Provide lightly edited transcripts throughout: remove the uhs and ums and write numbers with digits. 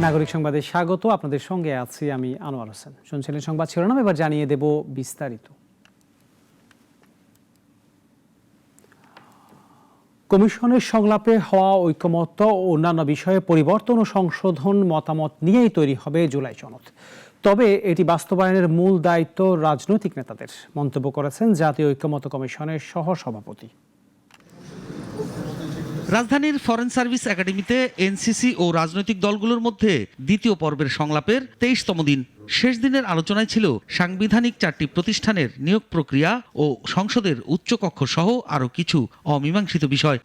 নাগরিক সংবাদে স্বাগত। আপনাদের সঙ্গে আছি আমি আনোয়ার হোসেন। শুনছিলেন সংবাদ শিরোনাম, এবার জানিয়ে দেব বিস্তারিত। কমিশনের সংলাপে হওয়া ঐকমত্য ও অন্যান্য বিষয়ে পরিবর্তন ও সংশোধন মতামত নিয়েই তৈরি হবে জুলাই সনদ। তবে এটি বাস্তবায়নের মূল দায়িত্ব রাজনৈতিক নেতাদের, মন্তব্য করেছেন জাতীয় ঐকমত্য কমিশনের সহসভাপতি। রাজধানীর ফরেন সার্ভিস একাডেমিতে এনসিসি ও রাজনৈতিক দলগুলোর মধ্যে দ্বিতীয় পর্বের সংলাপের 23তম দিন। শেষ দিনের আলোচনায় ছিল সাংবিধানিক 4টি প্রতিষ্ঠানের নিয়োগ প্রক্রিয়া ও সংসদের উচ্চকক্ষ সহ আরও কিছু অমীমাংসিত বিষয়।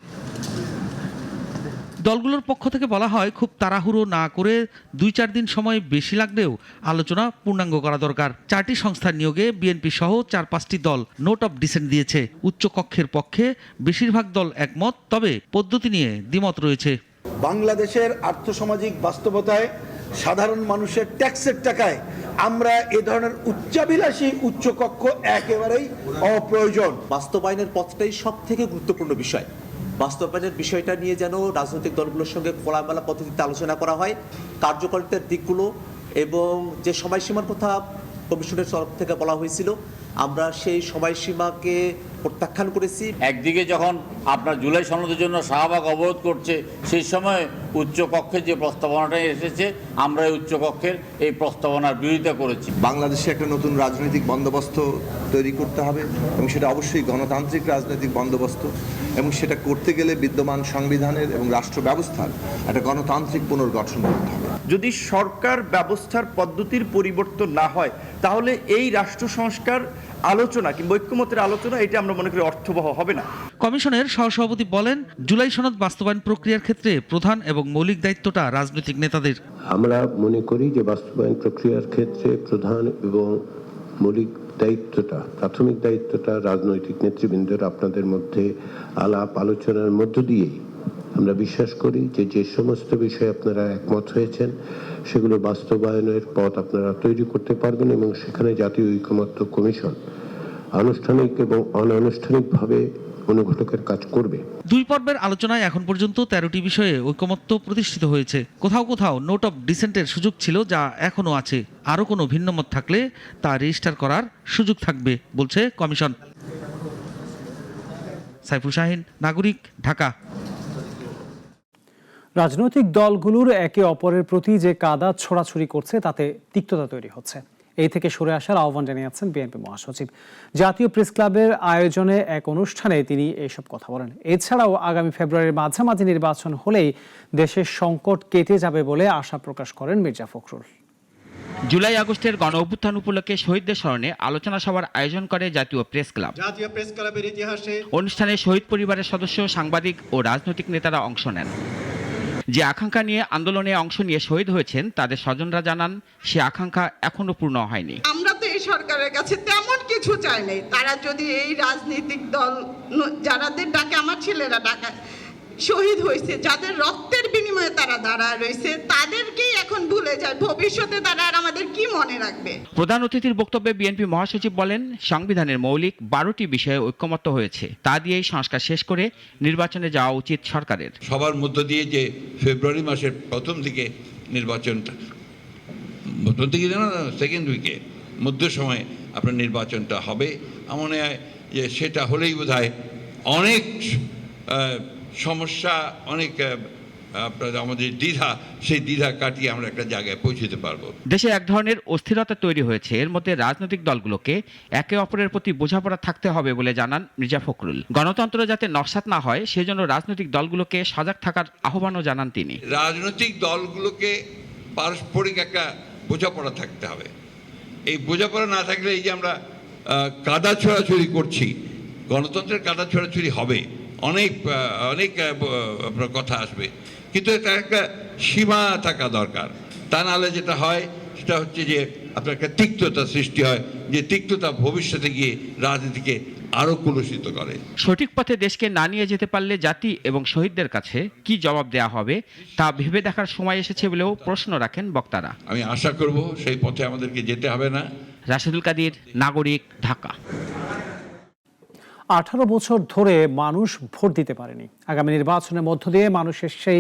দলগুলোর পক্ষ থেকে বলা হয়, খুব তাড়াহুড়ো না করে 2-4 দিন সময় বেশি লাগলেও আলোচনা পূর্ণাঙ্গ করা দরকার। 4টি সংস্থার নিয়োগে বিএনপি সহ 4-5টি দল নোট অফ ডিসেন্ট দিয়েছে। উচ্চকক্ষের পক্ষে বেশিরভাগ দল একমত, তবে পদ্ধতি নিয়ে দ্বিমত রয়েছে। বাংলাদেশের আর্থসামাজিক বাস্তবতায় সাধারণ মানুষের ট্যাক্সের টাকায় আমরা এ ধরনের উচ্চাভিলাষী উচ্চকক্ষ একেবারেই অপ্রয়োজন। বাস্তবায়নের পথটাই সব থেকে গুরুত্বপূর্ণ বিষয়। বাস্তবায়নের বিষয়টা নিয়ে যেন রাজনৈতিক দলগুলোর সঙ্গে খোলামেলা পদ্ধতিতে আলোচনা করা হয়, কার্যকারিতার দিকগুলো এবং যে সময়সীমার কথা কমিশনের তরফ থেকে বলা হয়েছিল, আমরা সেই সময়সীমাকে প্রত্যাখ্যান করেছি। একদিকে যখন আপনার জুলাই সনদের জন্য শাহবাগ অবরোধ করছে, সেই সময় উচ্চকক্ষের যে প্রস্তাবনাটা এসেছে, আমরা এই উচ্চকক্ষের এই প্রস্তাবনার বিরোধিতা করেছি। বাংলাদেশে একটা নতুন রাজনৈতিক বন্দোবস্ত তৈরি করতে হবে এবং সেটা অবশ্যই গণতান্ত্রিক রাজনৈতিক বন্দোবস্ত, এবং সেটা করতে গেলে বিদ্যমান সংবিধানের এবং রাষ্ট্র ব্যবস্থার একটা গণতান্ত্রিক পুনর্গঠন করতে হবে। যদি সরকার ব্যবস্থার পদ্ধতির পরিবর্তন না হয়, তাহলে এই রাষ্ট্র সংস্কার আলোচনা কিংবা ঐক্যমতের আলোচনা এটা আমরা মনে করি অর্থবহ হবে না। কমিশনের সহসভাপতি বলেন, জুলাই সনদ বাস্তবায়ন প্রক্রিয়ার ক্ষেত্রে প্রধান এবং মৌলিক দায়িত্বটা রাজনৈতিক নেতাদের। আমরা মনে করি যে বাস্তবায়ন প্রক্রিয়ার ক্ষেত্রে প্রধান এবং মৌলিক দায়িত্বটা, প্রাথমিক দায়িত্বটা রাজনৈতিক নেতৃবৃন্দের। আপনাদের মধ্যে আলাপ আলোচনার মধ্য দিয়েই আমরা বিশ্বাস করি যে যে সমস্ত বিষয়ে আপনারা একমত হয়েছেন সেগুলো বাস্তবায়নের পথ আপনারা তৈরি করতে পারবেন, এবং সেখানে জাতীয় ঐকমত্য কমিশন আনুষ্ঠানিক এবং অনানুষ্ঠানিকভাবে অনুঘটকের কাজ করবে। 2 পর্বের আলোচনায় এখন পর্যন্ত 13টি বিষয়ে ঐকমত্য প্রতিষ্ঠিত হয়েছে। কোথাও কোথাও নোট অফ ডিসেন্টের সুযোগ ছিল, যা এখনও আছে। আরও কোনো ভিন্নমত থাকলে তা রেজিস্টার করার সুযোগ থাকবে বলছে কমিশন। সাইফুল শাহিন, নাগরিক, ঢাকা। রাজনৈতিক দলগুলোর একে অপরের প্রতি যে কাদা ছোড়াছুড়ি করছে, তাতে তিক্ততা তৈরি হচ্ছে। এই থেকে সরে আসার আহ্বান জানিয়েছেন বিএনপি মহাসচিব। জাতীয় প্রেস ক্লাবের আয়োজনে এক অনুষ্ঠানে তিনি এইসব কথা বলেন। এছাড়াও আগামী ফেব্রুয়ারির মাঝামাঝি নির্বাচন হলেই দেশের সংকট কেটে যাবে বলে আশা প্রকাশ করেন মির্জা ফখরুল। জুলাই আগস্টের গণ অভ্যুত্থান উপলক্ষে শহীদদের স্মরণে আলোচনা সভার আয়োজন করে জাতীয় প্রেস ক্লাব। জাতীয় প্রেস ক্লাবের ইতিহাসে অনুষ্ঠানে শহীদ পরিবারের সদস্য, সাংবাদিক ও রাজনৈতিক নেতারা অংশ নেন। যে আকাঙ্ক্ষা নিয়ে আন্দোলনে অংশ নিয়ে শহীদ হয়েছেন, তাদের স্বজনরা জানান সে আকাঙ্ক্ষা এখনো পূর্ণ হয়নি। আমরা তো এই সরকারের কাছে তেমন কিছু চাই নাই। তারা যদি এই রাজনৈতিক দল যারাদের ডাকে, আমার ছেলেরা ডাকায় শহীদ হয়েছে, যাদের রক্তের বিনিময়ে তারা দাঁড়ায় রয়েছে, তাদেরকেই এখন ভুলে যায়। ভবিষ্যতে তারা আর আমাদের কি মনে রাখবে? প্রধান অতিথির বক্তব্যে বিএনপি মহাসচিব বলেন, সংবিধানের মৌলিক 12টি বিষয়ে ঐক্যমত্য হয়েছে। তা দিয়েই সংস্কার শেষ করে নির্বাচনে যাওয়া উচিত সরকারের। সবার মধ্য দিয়ে যে ফেব্রুয়ারি মাসের প্রথম দিকে নির্বাচনটা, প্রথম দিকে না, সেকেন্ড উইকে মধ্য সময়ে আপনার নির্বাচনটা হবে। আমার মনে হয় যে সেটা হলেই বোধহয় অনেক সমস্যা, অনেক আমাদের দ্বিধা, সেই দ্বিধা কাটিয়ে আমরা একটা জায়গায় পৌঁছতে পারবো। দেশে এক ধরনের অস্থিরতা তৈরি হয়েছে। এর মধ্যে রাজনৈতিক দলগুলোকে একে অপরের প্রতি বোঝাপড়া থাকতে হবে বলে জানান মির্জা ফখরুল। গণতন্ত্র যাতে নস্যাৎ না হয়, সেজন্য রাজনৈতিক দলগুলোকে সজাগ থাকার আহ্বানও জানান তিনি। রাজনৈতিক দলগুলোকে পারস্পরিক একটা বোঝাপড়া থাকতে হবে। এই বোঝাপড়া না থাকলে এই যে আমরা কাদা ছোড়াছুড়ি করছি, গণতন্ত্রের কাদা ছোড়াছুড়ি হবে, অনেক অনেক আপনার কথা আসবে, কিন্তু এটা একটা সীমা থাকা দরকার। তা নাহলে যেটা হয় সেটা হচ্ছে যে আপনার একটা তিক্ততা সৃষ্টি হয়, যে তিক্ততা ভবিষ্যতে গিয়ে রাজনীতিকে আরো কলুষিত করে। সঠিক পথে দেশকে না নিয়ে যেতে পারলে জাতি এবং শহীদদের কাছে কি জবাব দেয়া হবে, তা ভেবে দেখার সময় এসেছে বলেও প্রশ্ন রাখেন বক্তারা। আমি আশা করব সেই পথে আমাদেরকে যেতে হবে না। রাশেদুল কাদির, নাগরিক, ঢাকা। 18 বছর ধরে মানুষ ভোট দিতে পারেনি। আগামী নির্বাচনের মধ্য দিয়ে মানুষের সেই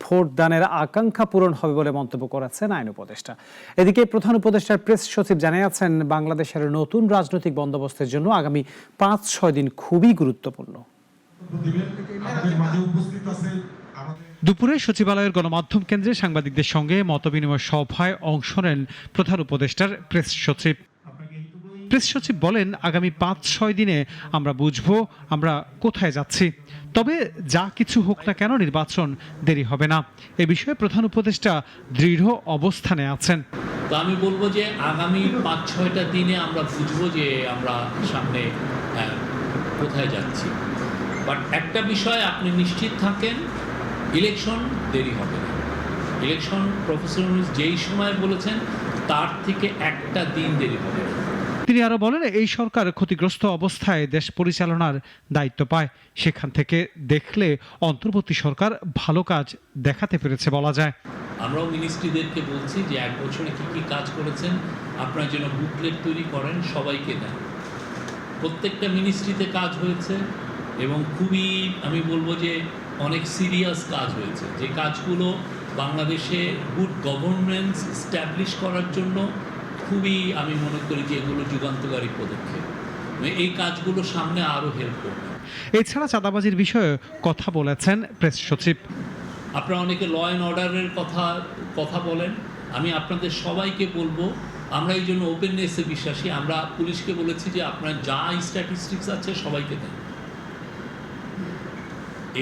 ভোট দানের আকাঙ্ক্ষা পূরণ হবে বলে মন্তব্য করেছেন আইন উপদেষ্টা। এদিকে প্রধান উপদেষ্টার প্রেস সচিব জানিয়েছেন, বাংলাদেশের নতুন রাজনৈতিক বন্দোবস্তের জন্য আগামী 5-6 দিন খুবই গুরুত্বপূর্ণ। দুপুরে সচিবালয়ের গণমাধ্যম কেন্দ্রে সাংবাদিকদের সঙ্গে মতবিনিময় সভায় অংশ নেন প্রধান উপদেষ্টার প্রেস সচিব। প্রেস সচিব বলেন, আগামী 5-6 দিনে আমরা বুঝব আমরা কোথায় যাচ্ছি। তবে যা কিছু হোক না কেন নির্বাচন দেরি হবে না, এ বিষয়ে প্রধান উপদেষ্টা দৃঢ় অবস্থানে আছেন। তো আমি বলবো যে আগামী 5-6টা দিনে আমরা বুঝবো যে আমরা সামনে কোথায় যাচ্ছি। বাট একটা বিষয় আপনি নিশ্চিত থাকেন, ইলেকশন দেরি হবে না। ইলেকশন প্রফেসর যেই সময় বলেছেন তার থেকে একটা দিন দেরি হবে না। তিনি আরো বলেন, এই সরকার ক্ষতিগ্রস্ত অবস্থায় দেশ পরিচালনার দায়িত্ব পায়, সেখান থেকে দেখলে অন্তর্বর্তী সরকার ভালো কাজ দেখাতে পেরেছে বলা যায়। আমরাও মিনিস্ট্রিদেরকে বলছি যে 1 বছরে কি কাজ করেছেন আপনারা যেন বুকলেট তৈরি করেন, সবাইকে দেন। প্রত্যেকটা মিনিস্ট্রিতে কাজ হয়েছে এবং খুবই আমি বলবো যে অনেক সিরিয়াস কাজ হয়েছে, যে কাজগুলো বাংলাদেশে গুড গভর্নেন্স এস্টাবলিশ করার জন্য খুবই আমি মনে করি যে এগুলো যুগান্তকারী পদক্ষেপ। এই কাজগুলো সামনে আরও হেল্প করবে। এছাড়া চাঁদাবাজির বিষয়ে কথা বলেছেন প্রেস সচিব। আপনারা অনেকে ল অ্যান্ড অর্ডারের কথা বলেন, আমি আপনাদের সবাইকে বলবো আমরা এই জন্য ওপেননেসে বিশ্বাসী। আমরা পুলিশকে বলেছি যে আপনারা যা স্ট্যাটিস্টিক্স আছে সবাইকে দেন।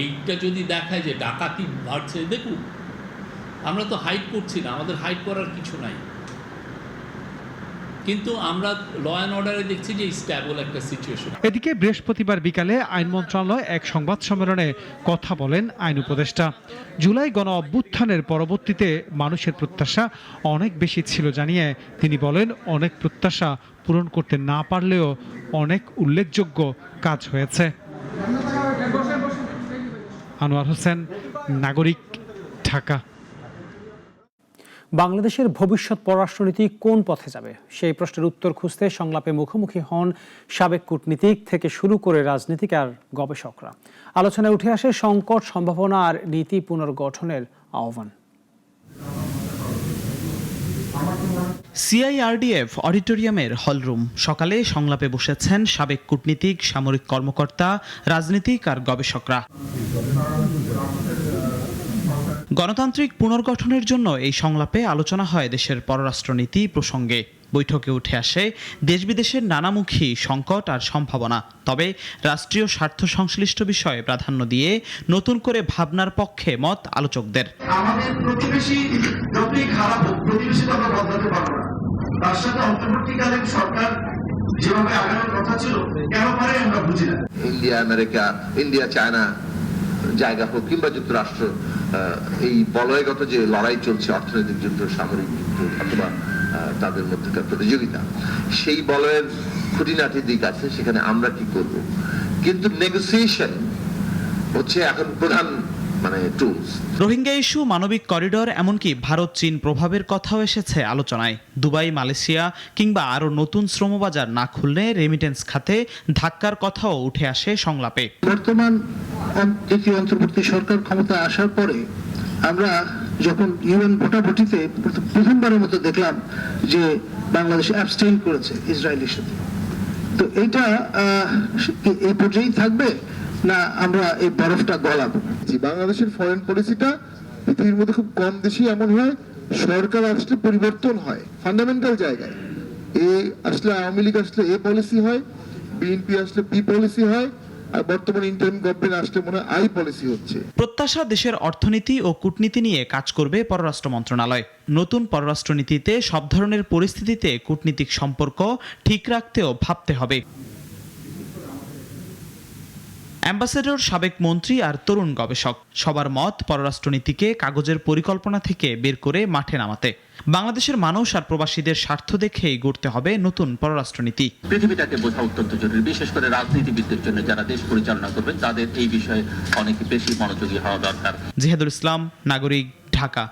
এইটা যদি দেখায় যে ডাকাতি বাড়ছে, দেখুন আমরা তো হাইড করছি না, আমাদের হাইড করার কিছু নাই, কিন্তু আমরা ল অ্যান্ড অর্ডারে দেখছি যে স্ট্যাবল একটা সিচুয়েশন। এদিকে বৃহস্পতিবার বিকালে আইন মন্ত্রণালয়ে এক সংবাদ সম্মেলনে কথা বলেন আইন উপদেষ্টা। জুলাই গণ অভ্যুত্থানের পরবর্তীতে মানুষের প্রত্যাশা অনেক বেশি ছিল জানিয়ে তিনি বলেন, অনেক প্রত্যাশা পূরণ করতে না পারলেও অনেক উল্লেখযোগ্য কাজ হয়েছে। আনোয়ার হোসেন, নাগরিক, ঢাকা। বাংলাদেশের ভবিষ্যৎ পররাষ্ট্রনীতি কোন পথে যাবে, সেই প্রশ্নের উত্তর খুঁজতে সংলাপে মুখোমুখি হন সাবেক কূটনীতিক থেকে শুরু করে রাজনীতিক আর গবেষকরা। আলোচনায় উঠে আসে সংকট, সম্ভাবনা আর নীতি পুনর্গঠনের আহ্বান। সিআইআরডিএফ অডিটোরিয়ামের হলরুম। সকালে সংলাপে বসেছেন সাবেক কূটনীতিক, সামরিক কর্মকর্তা, রাজনীতিক আর গবেষকরা। গণতান্ত্রিক পুনর্গঠনের জন্য এই সংলাপে আলোচনা হয় দেশের পররাষ্ট্রনীতি প্রসঙ্গে। বৈঠকে উঠে আসে দেশ বিদেশের নানামুখী সংকট আর সম্ভাবনা। তবে রাষ্ট্রীয় স্বার্থ সংশ্লিষ্ট বিষয়ে প্রাধান্য দিয়ে নতুন করে ভাবনার পক্ষে মত আলোচকদের। আমাদের প্রতিবেশী যতই খারাপ হোক, প্রতিবেশী তো আমরা বদলাতে পারবো না, তার সাথে অন্তর্বর্তীকালীন সরকার যেভাবে আগানোর কথা ছিল কেন পারে আমরা বুঝি না। ইন্ডিয়া, আমেরিকা, ইন্ডিয়া, চায়না জায়গা হোক কিংবা যুক্তরাষ্ট্র, এই বলয়গত যে লড়াই চলছে, অর্থনৈতিক যুদ্ধ, সামরিক যুদ্ধ অথবা তাদের মধ্যকার প্রতিযোগিতা, সেই বলয়ের খুঁটিনাটি দিক আছে, সেখানে আমরা কি করব। কিন্তু নেগোসিয়েশন হচ্ছে এখন প্রধান টুলস। রোহিঙ্গা ইস্যু, মানবিক করিডর, এমনকি ভারত চীন প্রভাবের কথাও এসেছে আলোচনায়। দুবাই, মালয়েশিয়া কিংবা আরো নতুন শ্রমবাজার না খুললে রেমিটেন্স খাতে ধাক্কার কথাও উঠে আসে সংলাপে। বর্তমান জাতীয় অন্তর্বর্তী সরকার ক্ষমতা আসার পরে আমরা যখন ইউএন ভোটাভুটিতে প্রথমবারের মতো দেখলাম যে বাংলাদেশ অ্যাবস্টেইন করেছে ইসরায়েলের সাথে, তো এইটা এই পর্যায়েই থাকবে না আমরা এই বরফটা গলাবো? বাংলাদেশের ফরেন পলিসিটা পৃথিবীর মধ্যে খুব কম দেশই এমন হয় সরকার আসলে পরিবর্তন হয় ফান্ডামেন্টাল জায়গায়। এ আসলে আওয়ামী লীগ আসলে এ পলিসি হয়, বিএনপি আসলে বি পলিসি হয়, আর বর্তমানে ইন্টারিম গভর্নমেন্ট আসলে মনে হয় আই পলিসি হচ্ছে। প্রত্যাশা, দেশের অর্থনীতি ও কূটনীতি নিয়ে কাজ করবে পররাষ্ট্র মন্ত্রণালয়। নতুন পররাষ্ট্রনীতিতে সব ধরনের পরিস্থিতিতে কূটনীতিক সম্পর্ক ঠিক রাখতেও ভাবতে হবে। অ্যাম্বাসেডর, সাবেক মন্ত্রী আর তরুণ গবেষক, সবার মত পররাষ্ট্রনীতিকে কাগজের পরিকল্পনা থেকে বের করে মাঠে নামাতে। বাংলাদেশের মানুষ আর প্রবাসীদের স্বার্থ দেখেই গড়তে হবে নতুন পররাষ্ট্রনীতি। পৃথিবীটাকে বোঝা অত্যন্ত জরুরি, বিশেষ করে রাজনীতিবিদদের জন্য, যারা দেশ পরিচালনা করবেন তাদের এই বিষয়ে অনেক বেশি মনোযোগী হওয়া দরকার। জিহাদুল ইসলাম, নাগরিক, ঢাকা।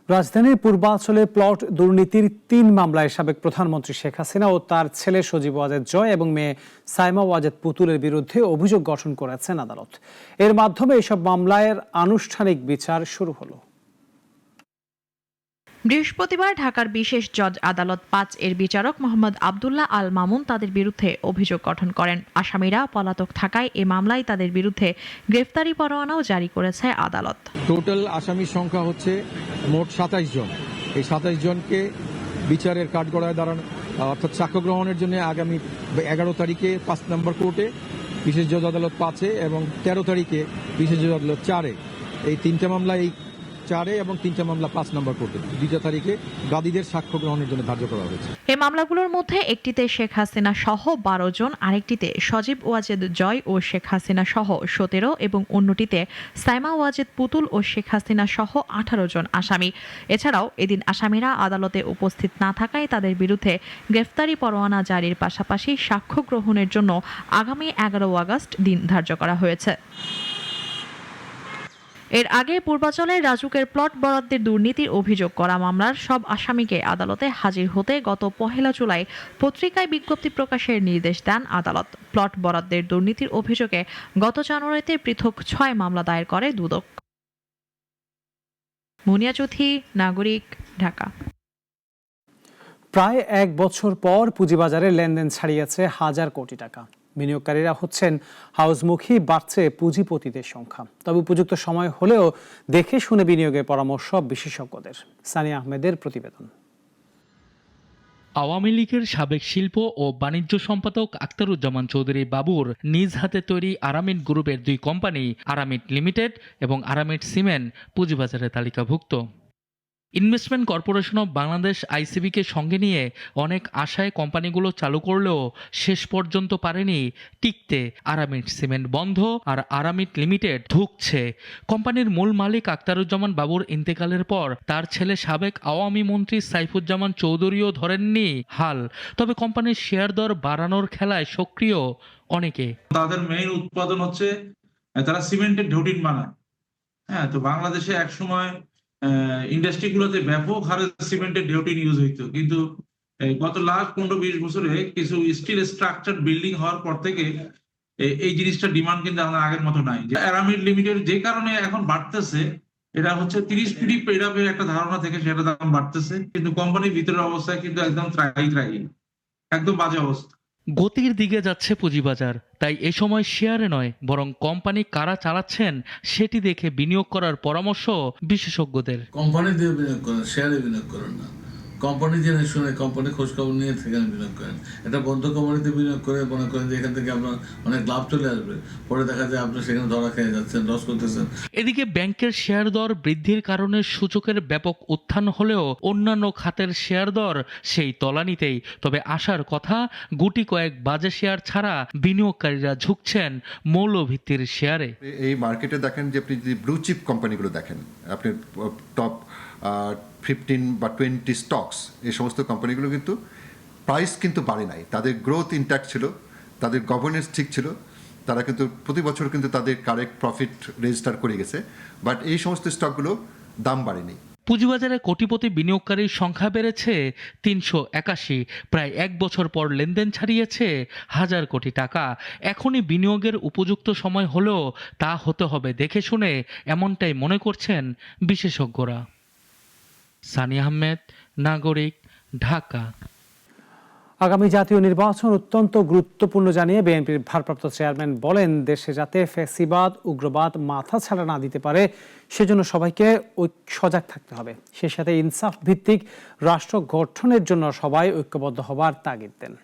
রাজধানীর পূর্বাঞ্চলে প্লট দুর্নীতির ৩ মামলায় সাবেক প্রধানমন্ত্রী শেখ হাসিনা ও তার ছেলে সজীব ওয়াজেদ জয় এবং মেয়ে সাইমা ওয়াজেদ পুতুলের বিরুদ্ধে অভিযোগ গঠন করেছেন আদালত। এর মাধ্যমে এসব মামলার আনুষ্ঠানিক বিচার শুরু হলো। বৃহস্পতিবার ঢাকার বিশেষ জজ আদালত ৫ এর বিচারক মোহাম্মদ আব্দুল্লাহ আল মামুন তাদের বিরুদ্ধে অভিযোগ গঠন করেন। আসামিরা পলাতক থাকায় এ মামলায় তাদের বিরুদ্ধে গ্রেফতারি পরোয়ানাও জারি করেছে আদালত। টোটাল আসামির সংখ্যা হচ্ছে মোট ২৭ জন। এই ২৭ জনকে বিচারের কাঠগড়ায় দাঁড়ানো অর্থাৎ সাক্ষ্য গ্রহণের জন্য আগামী ১১ তারিখে ৫ নম্বর কোর্টে বিশেষ জজ আদালত ৫-এ এবং ১৩ তারিখে বিশেষ জজ আদালত ৪-এ এই ৩টা মামলা এই ৪-এ এবং ৩টা মামলা ৫ নম্বর কোর্টে ২টা তারিখে বাদীদের সাক্ষ্য গ্রহণের জন্য ধার্য করা হয়েছে। এই মামলাগুলোর মধ্যে একটিতে শেখ হাসিনা সহ ১২ জন, আরেকটিতে সজীব ওয়াজেদ জয় ও শেখ হাসিনা সহ ১৭ এবং অন্যটিতে সাইমা ওয়াজেদ পুতুল ও শেখ হাসিনা সহ ১৮ জন আসামি। এছাড়াও এদিন আসামিরা আদালতে উপস্থিত না থাকায় তাদের বিরুদ্ধে গ্রেফতারি পরোয়ানা জারির পাশাপাশি সাক্ষ্য গ্রহণের জন্য আগামী ১১ আগস্ট দিন ধার্য করা হয়েছে। এর আগে পূর্বাঞ্চলের রাজুকের প্লট বরাদ্দের দুর্নীতির অভিযোগ করা মামলার সব আসামিকে আদালতে হাজির হতে গত ১ জুলাই পত্রিকায় বিজ্ঞপ্তি প্রকাশের নির্দেশ দেন আদালত। প্লট বরাদ্দের দুর্নীতির অভিযোগে গত জানুয়ারিতে পৃথক ৬ মামলা দায়ের করে দুদক। মুনিয়া চৌধুরী, নাগরিক, ঢাকা। প্রায় ১ বছর পর পুঁজিবাজারে লেনদেন ছাড়িয়েছে হাজার কোটি টাকা। বিনিয়োগকারীরা হচ্ছেন হাউসমুখী, বাড়ছে পুঁজিপতিদের সংখ্যা। তবে উপযুক্ত সময় হলেও দেখে শুনে বিনিয়োগের পরামর্শ বিশেষজ্ঞদের। সানিয়া আহমেদের প্রতিবেদন। আওয়ামী লীগের সাবেক শিল্প ও বাণিজ্য সম্পাদক আখতারুজ্জামান চৌধুরী বাবুর নিজ হাতে তৈরি আরামিট গ্রুপের ২ কোম্পানি আরামিট লিমিটেড এবং আরামিট সিমেন্ট পুঁজিবাজারে তালিকাভুক্ত। ইনভেস্টমেন্ট কর্পোরেশন অব বাংলাদেশ আইসিবিকে সঙ্গে নিয়ে অনেক আশায় কোম্পানিগুলো চালু করলেও শেষ পর্যন্ত পারেনি টিকতে। আরামিট সিমেন্ট বন্ধ আর আরামিট লিমিটেড ধুঁকছে। কোম্পানির মূল মালিক আখতারুজ্জামান বাবুর ইন্তেকালের পর তার ছেলে সাবেক আওয়ামী মন্ত্রী সাইফুজ্জামান চৌধুরীও ধরেননি হাল। তবে কোম্পানির শেয়ার দর বাড়ানোর খেলায় সক্রিয় অনেকে। তাদের মেইন উৎপাদন হচ্ছে তারা সিমেন্টের ঢেউটিন বানায়। হ্যাঁ, তো বাংলাদেশে একসময় ইন্ডাস্ট্রিগুলোতে ব্যাপক হারে সিমেন্টের ঢেউটিন ইউজ হইতো, কিন্তু গত লাস্ট 15-20 বছরে কিছু স্টিল স্ট্রাকচার বিল্ডিং হওয়ার পর থেকে এই জিনিসটা ডিমান্ড কিন্তু আগের মতো নাই। যে আরামিট লিমিটেড যে কারণে এখন বাড়তেছে, এটা হচ্ছে 30 কোটি পেডাপের একটা ধারণা থেকে সেটা দাম বাড়তেছে, কিন্তু কোম্পানির ভিতরের অবস্থা কিন্তু একদম ত্রাহি, একদম বাজে অবস্থা। গতির দিকে যাচ্ছে পুঁজিবাজার, তাই এ সময় শেয়ারে নয় বরং কোম্পানি কারা চালাচ্ছেন সেটি দেখে বিনিয়োগ করার পরামর্শ বিশেষজ্ঞদের। কোম্পানি দিয়ে বিনিয়োগ করেন, শেয়ারে বিনিয়োগ করেন না। কোম্পানি জেনে শুনে কোম্পানি খোঁজখবর নিয়ে সেখানে বিনিয়োগ করেন। এটা বন্ধ কোম্পানিতে বিনিয়োগ করে মনে করেন যে এখান থেকে আপনার অনেক লাভ চলে আসবে, পরে দেখা যায় আপনি সেখানে ধরা খেয়ে যাচ্ছেন, লস করতেছেন। এদিকে ব্যাংকের শেয়ার দর বৃদ্ধির কারণে সূচকের ব্যাপক উত্থান হলেও অন্যান্য খাতের শেয়ার দর সেই তলানিতেই। তবে আশার কথা, গুটি কয়েক বাজে শেয়ার ছাড়া বিনিয়োগকারীরা ঝুঁকছেন মৌলভিত্তির শেয়ারে। এই মার্কেটে দেখেন যে আপনি যদি ব্লু চিপ কোম্পানিগুলো দেখেন, আপনি টপ 15 বা 20 স্টকস, এই সমস্ত কোম্পানিগুলো কিন্তু প্রাইস কিন্তু বাড়ে নাই, তাদের গ্রোথ ইনট্যাক্ট ছিল, তাদের গভর্নেন্স ঠিক ছিল, তারা কিন্তু প্রতি বছর কিন্তু তাদের কারেক্ট প্রফিট রেজিস্টার করে গেছে, বাট এই সমস্ত স্টকগুলো দাম বাড়েনি। পুঁজিবাজারে কোটিপতি বিনিয়োগকারীর সংখ্যা বেড়েছে ৩৮১, প্রায় ১ বছর পর লেনদেন ছাড়িয়েছে হাজার কোটি টাকা। এখনই বিনিয়োগের উপযুক্ত সময় হলেও তা হতে হবে দেখে শুনে, এমনটাই মনে করছেন বিশেষজ্ঞরা। সানিয়া আহমেদ, নাগরিক, ঢাকা। আগামী জাতীয় নির্বাচন অত্যন্ত গুরুত্বপূর্ণ জানিয়ে বিএনপির ভারপ্রাপ্ত চেয়ারম্যান বলেন, দেশে যাতে ফ্যাসিবাদ উগ্রবাদ মাথা ছাড়া না দিতে পারে সেজন্য সবাইকে সজাগ থাকতে হবে। সে সাথে ইনসাফ ভিত্তিক রাষ্ট্র গঠনের জন্য সবাই ঐক্যবদ্ধ হবার তাগিদ দেন।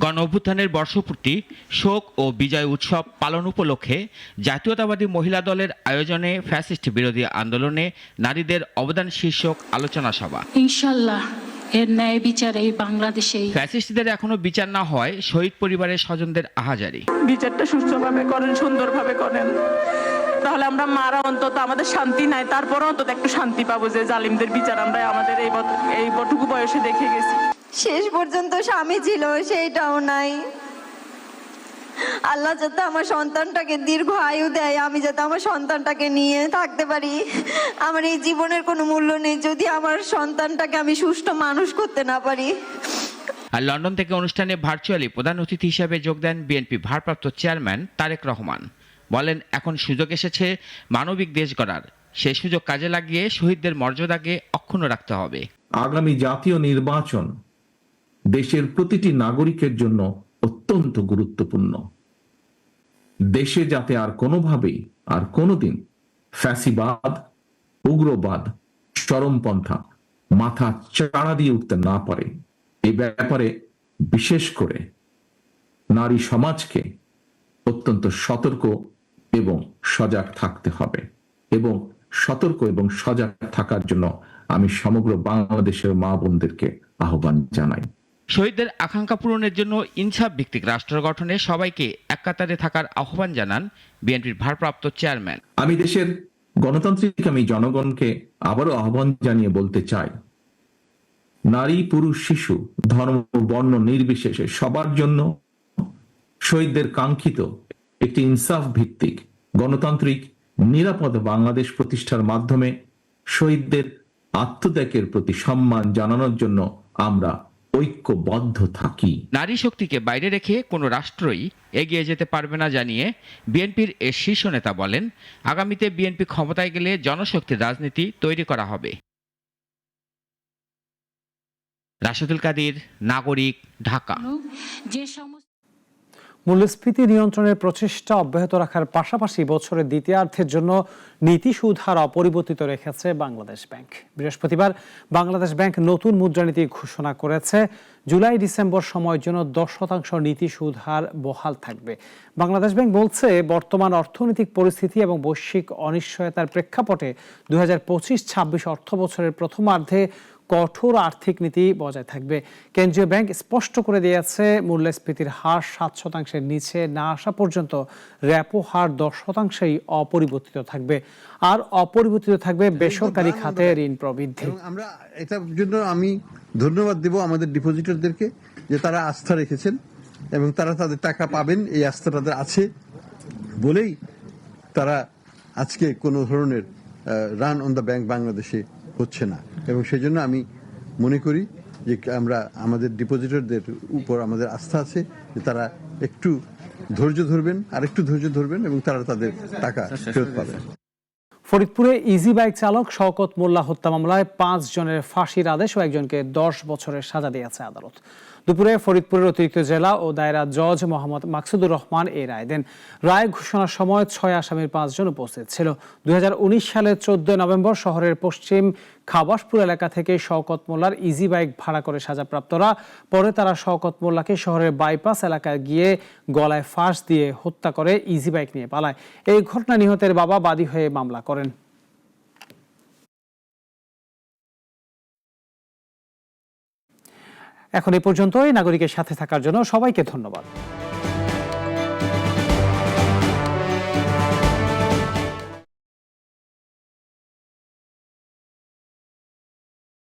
গণ অভ্যুত্থানের বর্ষপূর্তি, শোক ও বিজয় উৎসব পালন উপলক্ষে জাতীয়তাবাদী মহিলা দলের আয়োজনে ফ্যাসিস্ট বিরোধী আন্দোলনে নারীদের অবদান শীর্ষক আলোচনা সভা। ইনশাআল্লাহ এর ন্যায় বিচার এই বাংলাদেশে। ফ্যাসিস্টদের এখনো বিচার না হয় শহীদ পরিবারের স্বজনদের আহাজারি। বিচারটা সুষ্ঠুভাবে করেন, সুন্দরভাবে করেন, তাহলে আমরা মারা অন্তত আমাদের শান্তি নাই, তারপরে অন্তত একটু শান্তি পাবো যে জালিমদের বিচার আমরা আমাদের এই বটুকু বয়সে দেখে গেছি। শেষ পর্যন্ত স্বামী ছিল সেইটাও নাই, আল্লাহ যাতে আমার সন্তানটাকে দীর্ঘ আয়ু দেয়, আমি যাতে আমার সন্তানটাকে নিয়ে থাকতে পারি। আমার এই জীবনের কোনো মূল্য নেই যদি আমার সন্তানটাকে আমি সুষ্ঠু মানুষ করতে না পারি। আর লন্ডন থেকে অনুষ্ঠানে ভার্চুয়ালি প্রধান অতিথি হিসেবে যোগ দেন বিএনপি ভারপ্রাপ্ত চেয়ারম্যান তারেক রহমান। বলেন, এখন সুযোগ এসেছে মানবিক দেশ গড়ার, সেই সুযোগ কাজে লাগিয়ে শহীদদের মর্যাদাকে অক্ষুণ্ণ রাখতে হবে। আগামী জাতীয় নির্বাচন দেশের প্রতিটি নাগরিকের জন্য অত্যন্ত গুরুত্বপূর্ণ। দেশে যাতে আর কোনোভাবেই আর কোনোদিন ফ্যাসিবাদ, উগ্রবাদ, চরমপন্থা মাথা চাড়া দিয়ে উঠতে না পারে, এই ব্যাপারে বিশেষ করে নারী সমাজকে অত্যন্ত সতর্ক এবং সজাগ থাকতে হবে। এবং সতর্ক এবং সজাগ থাকার জন্য আমি সমগ্র বাংলাদেশের মা বোনদেরকে আহ্বান জানাই। শহীদদের আকাঙ্ক্ষা পূরণের জন্য ইনসাফ ভিত্তিক রাষ্ট্র গঠনে সবাইকে এক কাতারে থাকার আহ্বান জানান বিএনপির ভারপ্রাপ্ত চেয়ারম্যান। আমি দেশের গণতান্ত্রিক আমি জনগণকে আবারও আহ্বান জানিয়ে বলতে চাই, নারী, পুরুষ, শিশু, ধর্ম, বর্ণ নির্বিশেষে সবার জন্য শহীদদের কাঙ্ক্ষিত একটি ইনসাফ ভিত্তিক গণতান্ত্রিক নিরাপদ বাংলাদেশ প্রতিষ্ঠার মাধ্যমে শহীদদের আত্মত্যাগের প্রতি সম্মান জানানোর জন্য আমরা ঐক্যবদ্ধ থাকি। নারী শক্তিকে বাইরে রেখে কোনো রাষ্ট্রই এগিয়ে যেতে পারবে না জানিয়ে বিএনপির এ শীর্ষ নেতা বলেন, আগামীতে বিএনপি ক্ষমতায় গেলে জনশক্তির রাজনীতি তৈরি করা হবে। রাশেদুল কাদির, নাগরিক, ঢাকা। মূল্যস্ফীতি নিয়ন্ত্রণের প্রচেষ্টা অব্যাহত রাখার পাশাপাশি বছরের দ্বিতীয়ার্ধের জন্য নীতি সুদ হার অপরিবর্তিত রেখেছে বাংলাদেশ ব্যাংক। বৃহস্পতিবার বাংলাদেশ ব্যাংক নতুন মুদ্রানীতি ঘোষণা করেছে। জুলাই ডিসেম্বর সময়ের জন্য 10% নীতি সুদ হার বহাল থাকবে। বাংলাদেশ ব্যাংক বলছে, বর্তমান অর্থনৈতিক পরিস্থিতি এবং বৈশ্বিক অনিশ্চয়তার প্রেক্ষাপটে 2025-26 অর্থ বছরের প্রথমার্ধে কঠোর আর্থিক নীতি বজায় থাকবে। কেন্দ্রীয় ব্যাংক স্পষ্ট করে দিয়েছে, মূল্যস্ফীতির হার 7% নিচে না আসা পর্যন্ত রেপো হার 10%ই অপরিবর্তিত থাকবে। আর অপরিবর্তিত থাকবে বেসরকারি খাতে ঋণ প্রবৃদ্ধি। আমরা এটার জন্য আমি ধন্যবাদ দেব আমাদের ডিপোজিটরদেরকে, যে তারা আস্থা রেখেছেন এবং তারা তাদের টাকা পাবেন, এই আস্থা তাদের আছে বলেই তারা আজকে কোনো ধরনের রান অন দ্য ব্যাংক বাংলাদেশে হচ্ছে না। এবং সেই জন্য আমি মনে করি যে আমরা আমাদের ডিপোজিটরদের উপর আমাদের আস্থা আছে, যে তারা একটু ধৈর্য ধরবেন, আর একটু ধৈর্য ধরবেন এবং তারা তাদের টাকা ফেরত পাবেন। ফরিদপুরে ইজি বাইক চালক শওকত মোল্লা হত্যা মামলায় 5 জনের ফাঁসির আদেশ ও একজনকে 10 বছরের সাজা দিয়েছে আদালত। দুপুরে ফরিদপুরের অতিরিক্ত জেলা ও দায়রা জজ মোহাম্মদ মাকসুদুর রহমান এই রায় দেন। রায় ঘোষণার সময় 6 আসামির 5 জন উপস্থিত ছিল। 2019 সালের 14 নভেম্বর শহরের পশ্চিম খাবাসপুর এলাকা থেকে শওকত মোল্লার ইজি বাইক ভাড়া করে সাজাপ্রাপ্তরা পরে তারা শওকত মোল্লাকে শহরের বাইপাস এলাকায় গিয়ে গলায় ফাঁস দিয়ে হত্যা করে ইজি বাইক নিয়ে পালায়। এই ঘটনা নিহতের বাবা বাদী হয়ে মামলা করেন। এখন এই পর্যন্তই। নাগরিকের সাথে থাকার জন্য সবাইকে ধন্যবাদ।